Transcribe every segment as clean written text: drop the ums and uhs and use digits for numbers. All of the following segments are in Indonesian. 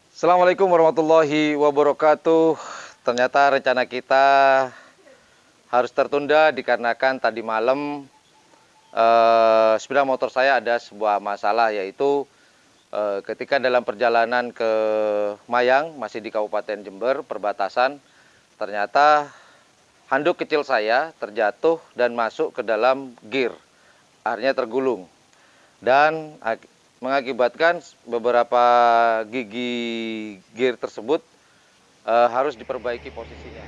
Assalamualaikum warahmatullahi wabarakatuh. Ternyata rencana kita harus tertunda dikarenakan tadi malam sepeda motor saya ada sebuah masalah, yaitu ketika dalam perjalanan ke Mayang, masih di Kabupaten Jember, perbatasan, ternyata handuk kecil saya terjatuh dan masuk ke dalam gear, akhirnya tergulung dan mengakibatkan beberapa gigi gear tersebut harus diperbaiki posisinya.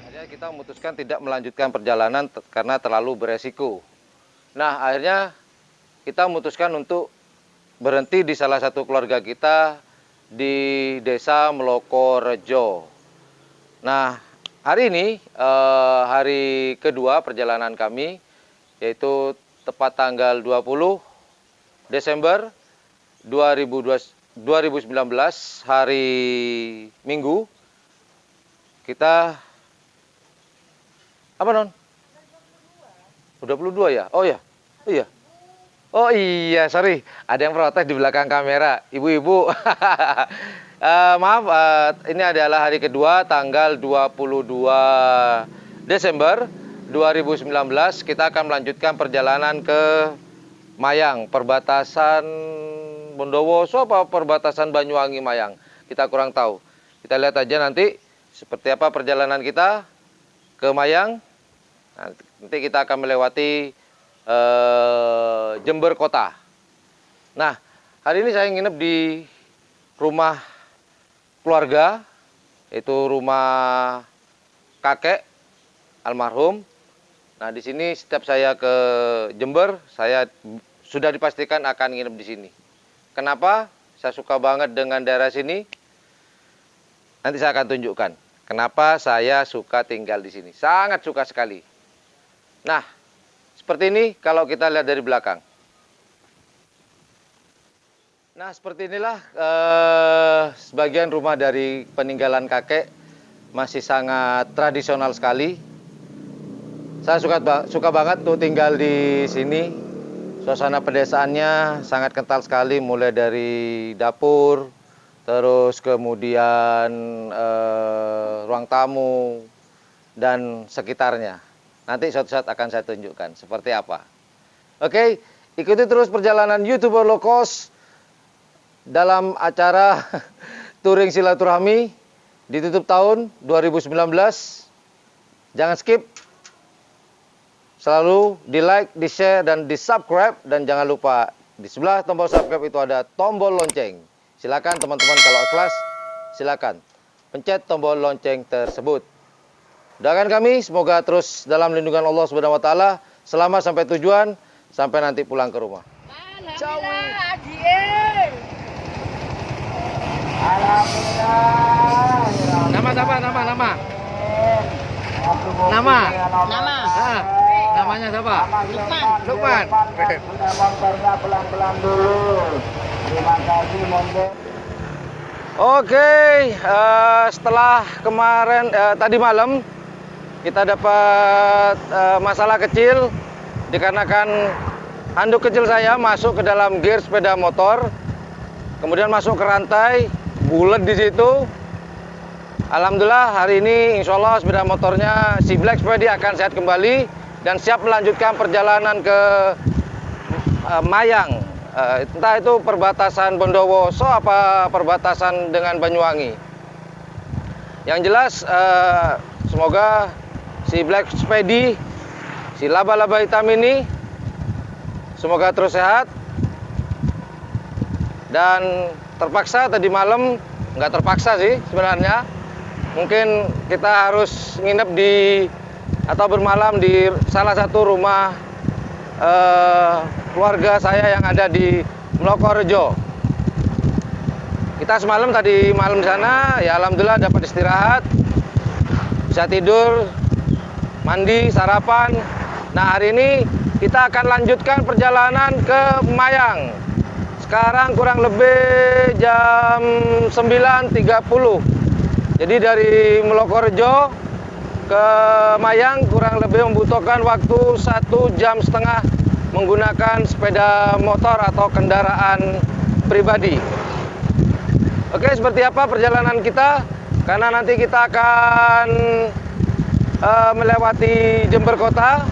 Akhirnya kita memutuskan tidak melanjutkan perjalanan karena terlalu beresiko. Nah, akhirnya kita memutuskan untuk berhenti di salah satu keluarga kita di Desa Melokorejo. Nah, hari ini hari kedua perjalanan kami, yaitu tepat tanggal 20 Desember 2019, hari Minggu. Kita apa, Non? Udah 22 ya? Oh ya? Iya. Oh iya, sorry. Ada yang protes di belakang kamera. Ibu-ibu. Maaf, ini adalah hari kedua, tanggal 22 Desember 2019. Kita akan melanjutkan perjalanan ke Mayang, perbatasan Bondowoso apa perbatasan Banyuwangi Mayang. Kita kurang tahu. Kita lihat aja nanti seperti apa perjalanan kita ke Mayang. Nanti kita akan melewati Jember Kota. Nah, hari ini saya nginep di rumah keluarga, yaitu rumah kakek almarhum. Nah, di sini setiap saya ke Jember, saya sudah dipastikan akan nginep di sini. Kenapa? Saya suka banget dengan daerah sini. Nanti saya akan tunjukkan kenapa saya suka tinggal di sini. Sangat suka sekali. Nah, seperti ini kalau kita lihat dari belakang. Nah, seperti inilah sebagian rumah dari peninggalan kakek, masih sangat tradisional sekali. Saya suka banget tuh tinggal di sini. Suasana pedesaannya sangat kental sekali, mulai dari dapur, terus kemudian ruang tamu dan sekitarnya. Nanti suatu saat akan saya tunjukkan seperti apa. Oke, ikuti terus perjalanan YouTuber Low Cost dalam acara touring silaturahmi di tutup tahun 2019. Jangan skip. Selalu di like, di share, dan di subscribe. Dan jangan lupa di sebelah tombol subscribe itu ada tombol lonceng. Silakan teman-teman, kalau ikhlas silakan pencet tombol lonceng tersebut. Doakan kami semoga terus dalam lindungan Allah Subhanahu wa taala selama sampai tujuan, sampai nanti pulang ke rumah. Alhamdulillah, Alhamdulillah. Nama siapa? Nama. Namanya siapa? Lukman. Pelan-pelan dulu. Terima kasih, monggo. Oke, setelah kemarin tadi malam kita dapat masalah kecil dikarenakan handuk kecil saya masuk ke dalam gear sepeda motor, kemudian masuk ke rantai, bulet di situ. Alhamdulillah hari ini insya Allah sepeda motornya si Black Speedy akan sehat kembali dan siap melanjutkan perjalanan ke Mayang. Entah itu perbatasan Bondowoso apa perbatasan dengan Banyuwangi. Yang jelas semoga si Black Speedy, si laba-laba hitam ini semoga terus sehat. Dan terpaksa tadi malam, nggak terpaksa sih sebenarnya, mungkin kita harus nginep di atau bermalam di salah satu rumah keluarga saya yang ada di Melokorejo. Kita semalam tadi malam di sana, ya alhamdulillah dapat istirahat, bisa tidur, mandi, sarapan. Nah hari ini kita akan lanjutkan perjalanan ke Mayang. Sekarang kurang lebih jam 9.30. Jadi dari Mlokorejo ke Mayang kurang lebih membutuhkan waktu 1,5 jam menggunakan sepeda motor atau kendaraan pribadi. Oke, seperti apa perjalanan kita? Karena nanti kita akan melewati Jember Kota.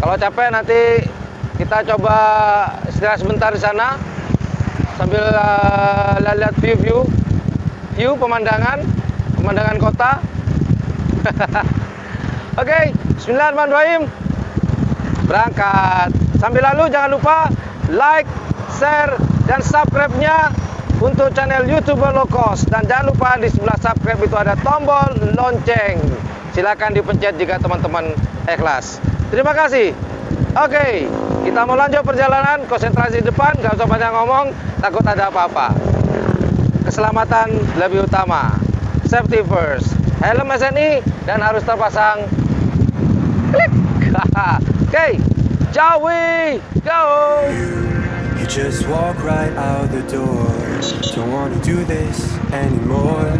Kalau capek nanti kita coba istirahat sebentar di sana sambil lihat view pemandangan kota. Oke, bismillahirrahmanirrahim. Berangkat. Sambil lalu jangan lupa like, share, dan subscribe-nya untuk channel YouTuber Low Cost. Dan jangan lupa di sebelah subscribe itu ada tombol lonceng. Silakan dipencet jika teman-teman ikhlas. Terima kasih. Oke, kita mau lanjut perjalanan. Konsentrasi di depan, gak usah banyak ngomong, takut ada apa-apa. Keselamatan lebih utama. Safety first. Helm SNI dan harus terpasang. Klik. Oke, Jawi, go. You just walk right out the door. Don't wanna do this anymore.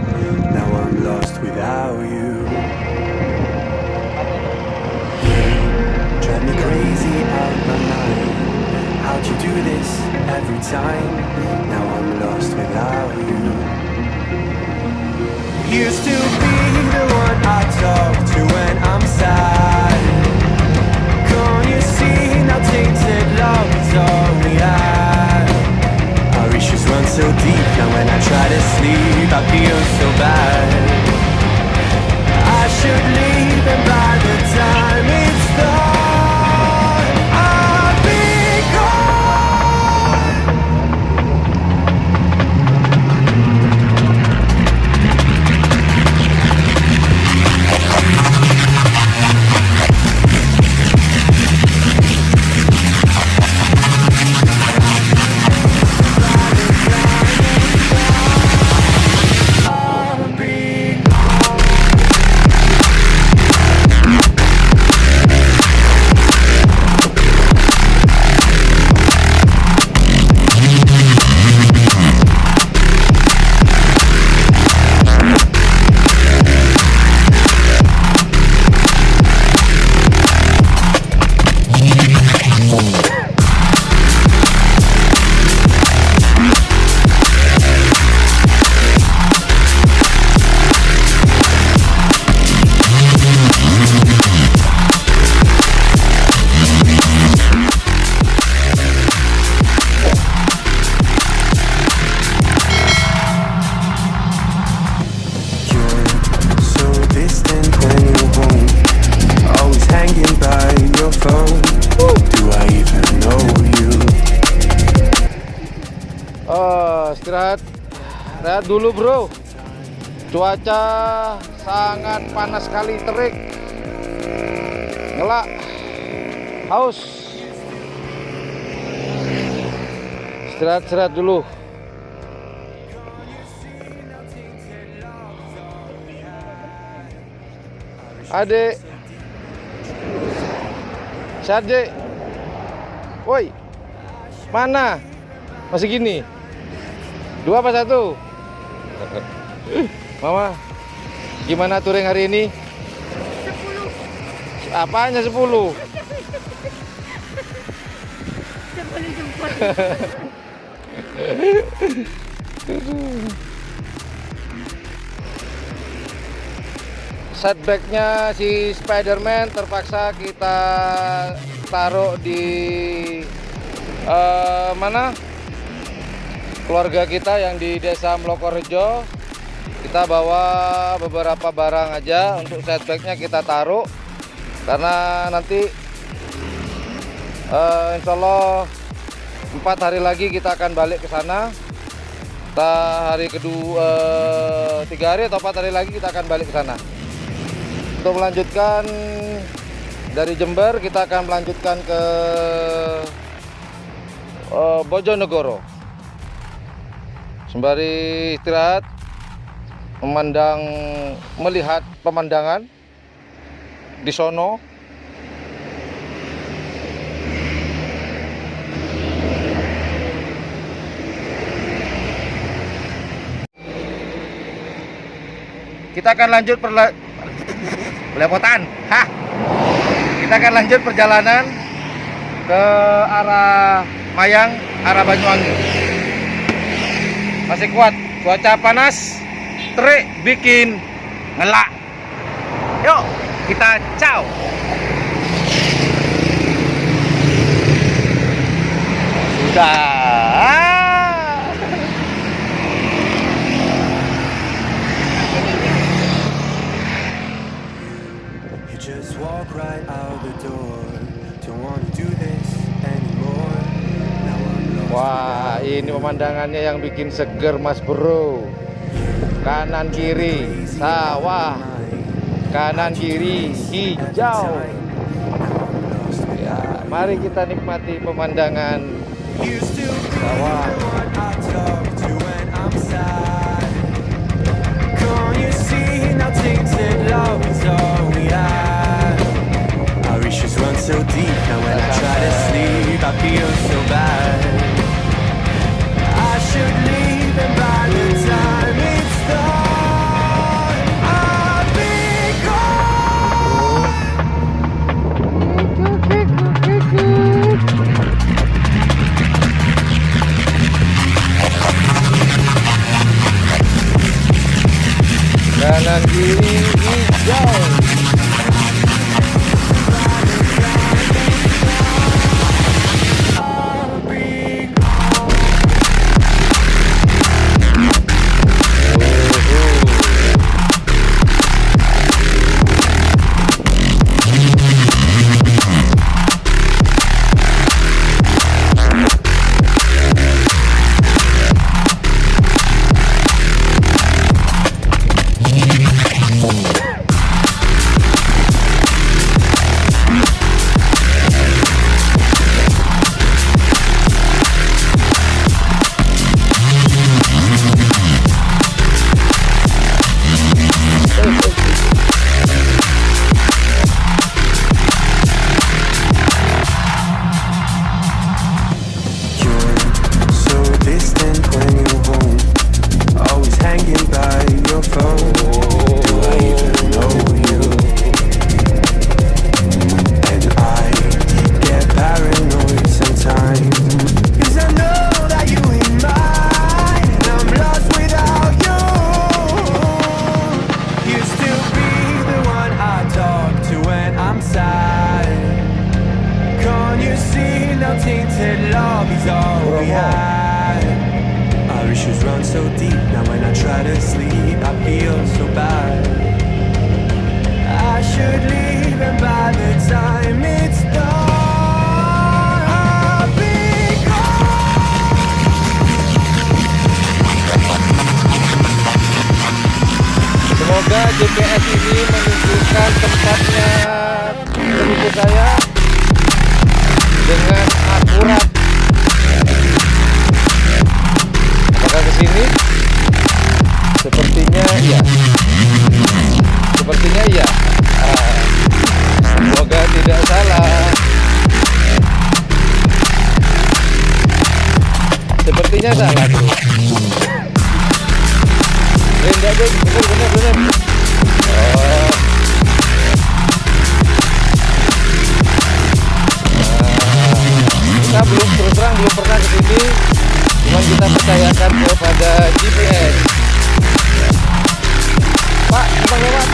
Now I'm lost without you. Drive me crazy out my mind. How'd you do this every time? Now I'm lost without you. Used to be the one I talk to when I'm sad. Can't you see now tainted love is all we had? Our issues run so deep, now when I try to sleep I feel so bad. I should leave and by the time it's done I'll be gone. Istirahat dulu bro. Cuaca sangat panas sekali, terik, ngelak, haus. Istirahat dulu. Adek, sehat dek. Woi, mana? Masih gini? 2 apa 1? Mama, gimana touring hari ini? 10. Apanya 10? 10 jempol. Setbacknya si Spiderman terpaksa kita taruh di mana? Keluarga kita yang di desa Mlokorejo. Kita bawa beberapa barang aja, untuk setbacknya kita taruh karena nanti insya Allah 4 hari lagi kita akan balik ke sana. Kita hari kedua 3 hari atau 4 hari lagi kita akan balik ke sana untuk melanjutkan dari Jember. Kita akan melanjutkan ke Bojonegoro sembari istirahat, melihat pemandangan di sono. kita akan lanjut belepotan. Hah. Kita akan lanjut perjalanan ke arah Mayang, arah Banyuwangi. Masih kuat, cuaca panas, terik bikin ngelak. Yuk, kita ciao. Sudah. You just walk right out the door. Don't wanna do this anymore. Now I'm lost. Wah, ini pemandangannya yang bikin seger, Mas Bro. Kanan kiri sawah, kanan kiri hijau. Ya, mari kita nikmati pemandangan Used to be sawah. the one I talk to when I'm sad. Can't you see now tainted love is all we had? Our issues run so deep. Now when I try to sleep, I feel so bad. I should leave, and by the time it's done, I'll be gone. Kanan kiri hijau. Tainted love is all we had. Our issues run so deep. Now when I try to sleep, I feel so bad. I should leave, and by the time it's done, I'll be gone. Semoga GPS ini menunjukkan tempatnya menuju saya dengan akurat. Apakah ke sini? Sepertinya iya. Sepertinya iya. Semoga tidak salah. Sepertinya salah tuh. Enggak deh, bener. Oh. Kita terus terang belum pernah kesini, cuma kita percayakan kepada GPS. Pak, numpang lewat.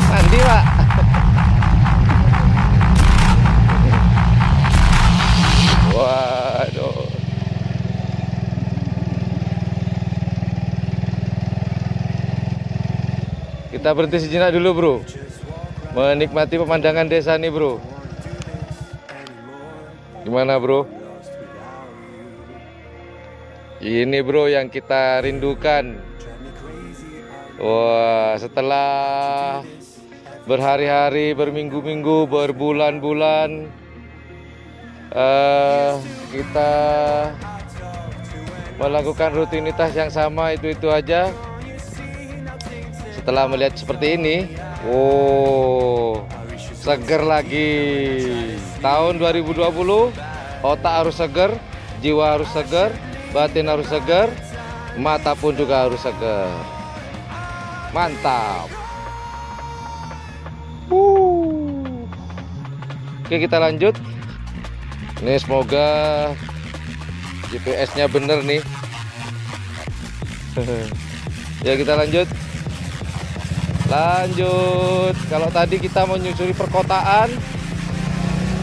Mandi, Pak. Waduh. Kita berhenti sejenak dulu, Bro. Menikmati pemandangan desa nih, Bro. Gimana, Bro? Ini, Bro, yang kita rindukan. Wah, setelah berhari-hari, berminggu-minggu, berbulan-bulan, kita melakukan rutinitas yang sama, itu aja. Setelah melihat seperti ini, seger lagi. Tahun 2020, otak harus seger, jiwa harus seger, batin harus seger. Mata pun juga harus seger. Mantap. Oke, kita lanjut. Ini semoga GPS-nya bener nih. Ya, kita lanjut. Lanjut. Kalau tadi kita menyusuri perkotaan,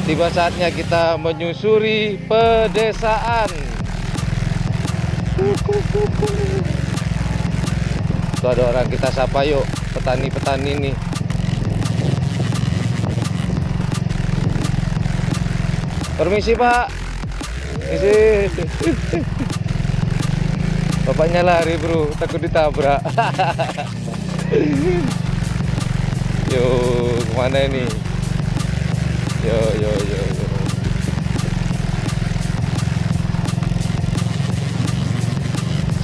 tiba saatnya kita menyusuri pedesaan. Tuh ada orang kita sapa yuk, petani-petani nih. Permisi Pak. Permisi. Bapaknya lari bro, takut ditabrak. Yo, kemana ini? Yo.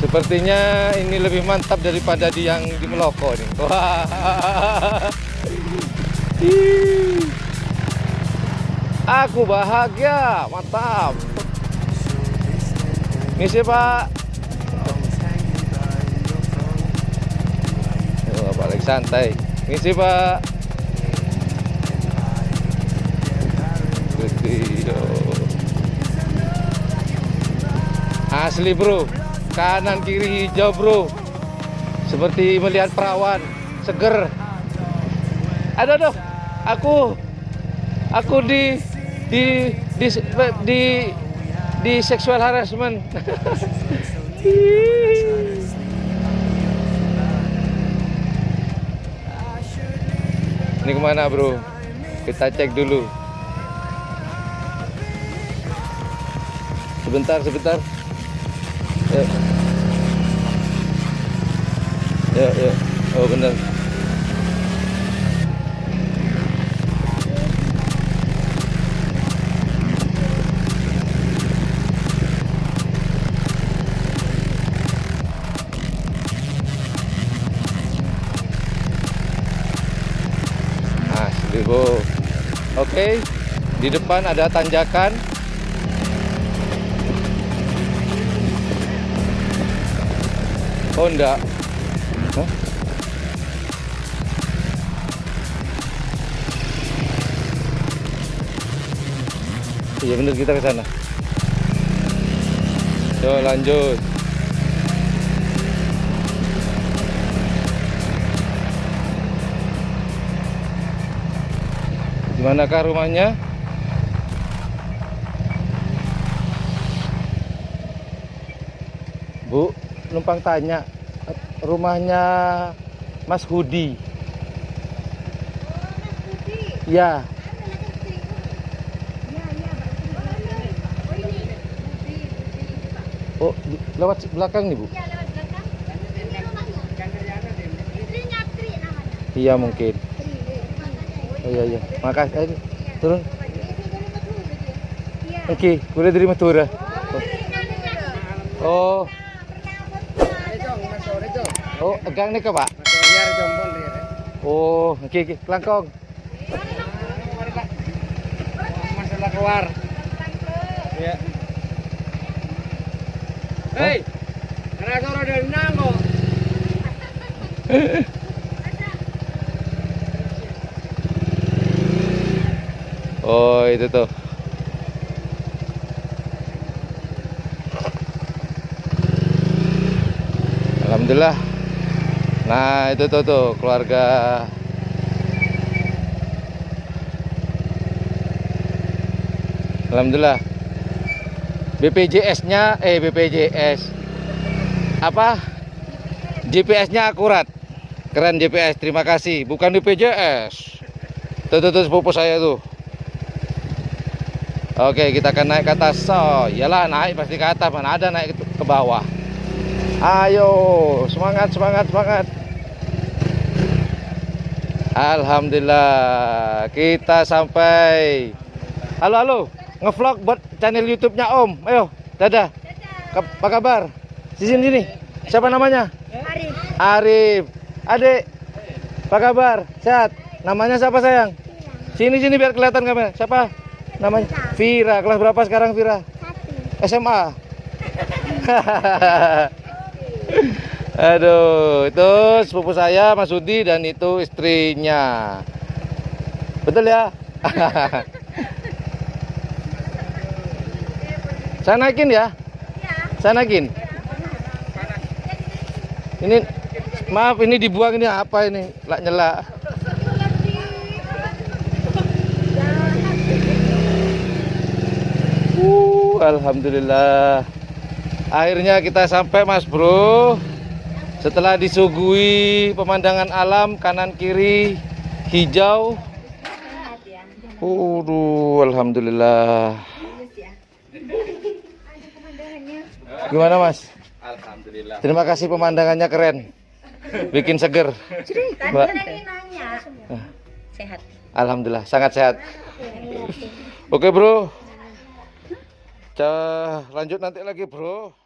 Sepertinya ini lebih mantap daripada yang di Meloko nih. Wah. Aku bahagia, mantap. Misi Pak. Oh, Pak lagi santai. Misi Pak. Asli bro, kanan kiri hijau bro, seperti melihat perawan, seger. Aduh, aku di sexual harassment. Ini kemana bro? Kita cek dulu. Sebentar. Ya. Oh benar. Asli bu. Oke. Di depan ada tanjakan. Oh enggak. Hah? Iya bener, kita ke sana. Yuk lanjut. Dimanakah rumahnya? Bu, numpang tanya, rumahnya Mas Hudi. Ya. Oh, lewat belakang nih, Bu? Iya, lewat belakang. Ini rumahnya. Ini Nyatri namanya. Iya, mungkin. Oh iya. Makasih. Ayo, turun. Oke, boleh terima turun. Oh. Oh, gang nih ke Pak? Oh, oke, kelangkong. Masalah keluar. Ya. Hei, karena orang dari Nango. Oh, itu tuh. Alhamdulillah. Nah, itu tuh keluarga. Alhamdulillah. BPJS-nya BPJS. Apa? GPS-nya akurat. Keren GPS, terima kasih. Bukan BPJS. Tuh sepupu saya tuh. Oke, kita akan naik ke atas. So, iyalah naik pasti ke atas, mana ada naik ke bawah. Ayo, semangat. Alhamdulillah, kita sampai. Halo, ngevlog buat channel YouTube-nya Om. Ayo, dadah. Apa kabar? Sini. Siapa namanya? Arif. Adik, apa kabar? Sehat? Namanya siapa sayang? Sini biar kelihatan kamera. Siapa? Namanya Vira. Kelas berapa sekarang Vira? 1. SMA. Aduh, itu sepupu saya Mas Udi dan itu istrinya. Betul ya? Saya naikin ya? Saya naikin. Ini maaf, ini dibuang, ini apa ini? Lak nyela. Alhamdulillah. Akhirnya kita sampai Mas Bro. Setelah disuguhi pemandangan alam kanan kiri hijau. Alhamdulillah. Gimana Mas? Alhamdulillah. Terima kasih, pemandangannya keren. Bikin seger. Mbak. Sehat. Alhamdulillah, sangat sehat. Oke Bro. Lanjut nanti lagi Bro.